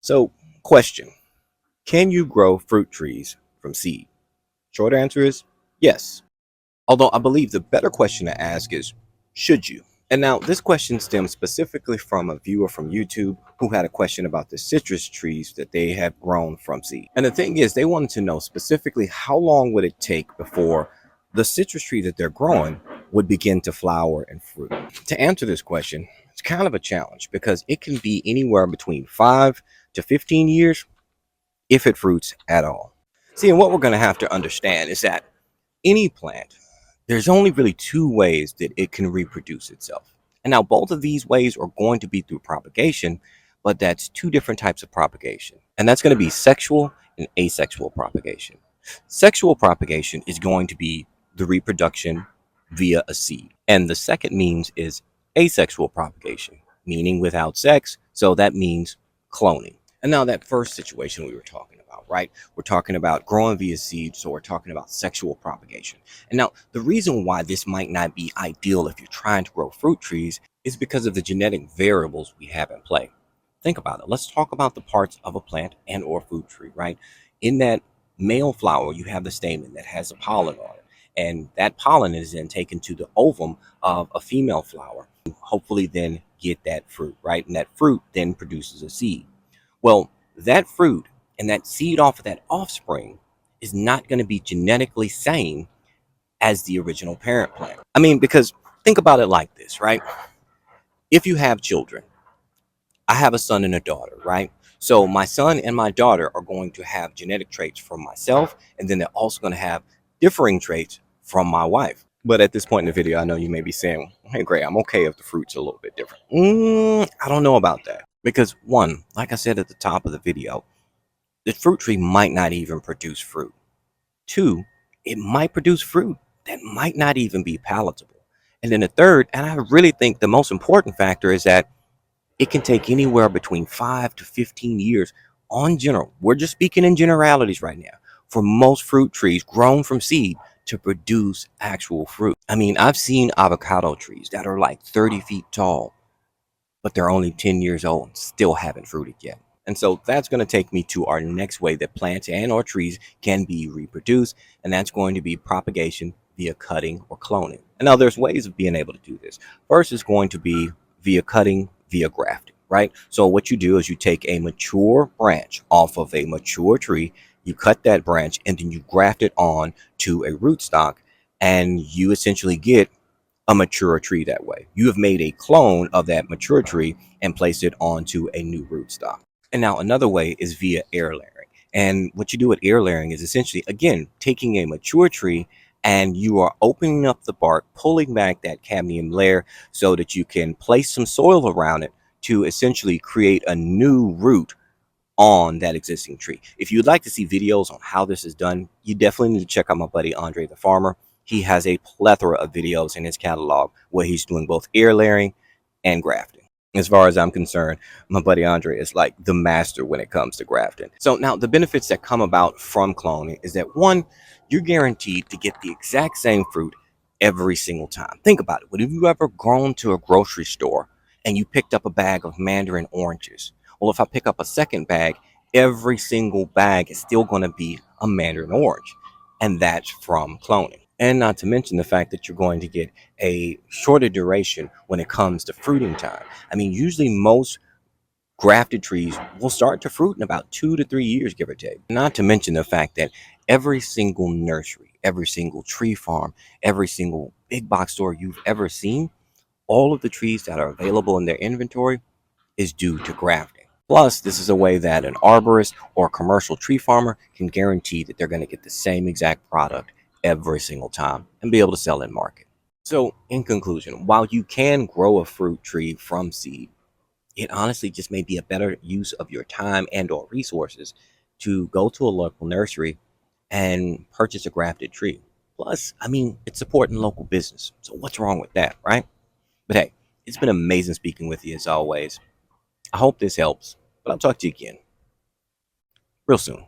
So, question: can you grow fruit trees from seed? Short answer is yes. Although I believe the better question to ask is, should you? And now this question stems specifically from a viewer from YouTube who had a question about the citrus trees that they have grown from seed. And the thing is, they wanted to know specifically how long would it take before the citrus tree that they're growing would begin to flower and fruit. To answer this question, it's kind of a challenge because it can be anywhere between 5 to 15 years if it fruits at all. See, and what we're going to have to understand is that any plant, there's only really two ways that it can reproduce itself. And now both of these ways are going to be through propagation, but that's two different types of propagation. And that's going to be sexual and asexual propagation. Sexual propagation is going to be the reproduction via a seed. And the second means is asexual propagation, meaning without sex. So that means cloning. And now that first situation we were talking about, right? We're talking about growing via seed, so we're talking about sexual propagation. And now the reason why this might not be ideal if you're trying to grow fruit trees is because of the genetic variables we have in play. Think about it. Let's talk about the parts of a plant and or fruit tree, right? In that male flower, you have the stamen that has a pollen on it. And that pollen is then taken to the ovum of a female flower, hopefully then get that fruit, right? And that fruit then produces a seed. Well, that fruit and that seed off of that offspring is not going to be genetically same as the original parent plant. I mean, because think about it like this, right? If you have children, I have a son and a daughter, right? So my son and my daughter are going to have genetic traits from myself, and then they're also going to have differing traits from my wife. But at this point in the video, I know you may be saying, hey, Gray, I'm okay if the fruit's a little bit different. I don't know about that. Because one, like I said at the top of the video, the fruit tree might not even produce fruit. Two, it might produce fruit that might not even be palatable. And then the third, and I really think the most important factor is that it can take anywhere between 5 to 15 years on general. We're just speaking in generalities right now for most fruit trees grown from seed to produce actual fruit. I mean, I've seen avocado trees that are like 30 feet tall, but they're only 10 years old and still haven't fruited yet. And so that's going to take me to our next way that plants and or trees can be reproduced, and that's going to be propagation via cutting or cloning. And now there's ways of being able to do this. First is going to be via cutting, via grafting, right? So what you do is you take a mature branch off of a mature tree, you cut that branch, and then you graft it on to a rootstock, and you essentially get a mature tree that way. You have made a clone of that mature tree and placed it onto a new rootstock. And now another way is via air layering. And what you do with air layering is essentially, again, taking a mature tree and you are opening up the bark, pulling back that cadmium layer so that you can place some soil around it to essentially create a new root on that existing tree. If you'd like to see videos on how this is done, you definitely need to check out my buddy Andre the Farmer. He has a plethora of videos in his catalog where he's doing both air layering and grafting. As far as I'm concerned, my buddy Andre is like the master when it comes to grafting. So now the benefits that come about from cloning is that one, you're guaranteed to get the exact same fruit every single time. Think about it. Would have you ever gone to a grocery store and you picked up a bag of mandarin oranges? Well, if I pick up a second bag, every single bag is still going to be a mandarin orange. And that's from cloning. And not to mention the fact that you're going to get a shorter duration when it comes to fruiting time. I mean, usually most grafted trees will start to fruit in about 2 to 3 years, give or take. Not to mention the fact that every single nursery, every single tree farm, every single big box store you've ever seen, all of the trees that are available in their inventory is due to grafting. Plus, this is a way that an arborist or a commercial tree farmer can guarantee that they're going to get the same exact product every single time and be able to sell in market. So, in conclusion, while you can grow a fruit tree from seed, it honestly just may be a better use of your time and or resources to go to a local nursery and purchase a grafted tree. Plus, I mean, it's supporting local business. So what's wrong with that, right? But hey, it's been amazing speaking with you as always. I hope this helps, but I'll talk to you again real soon.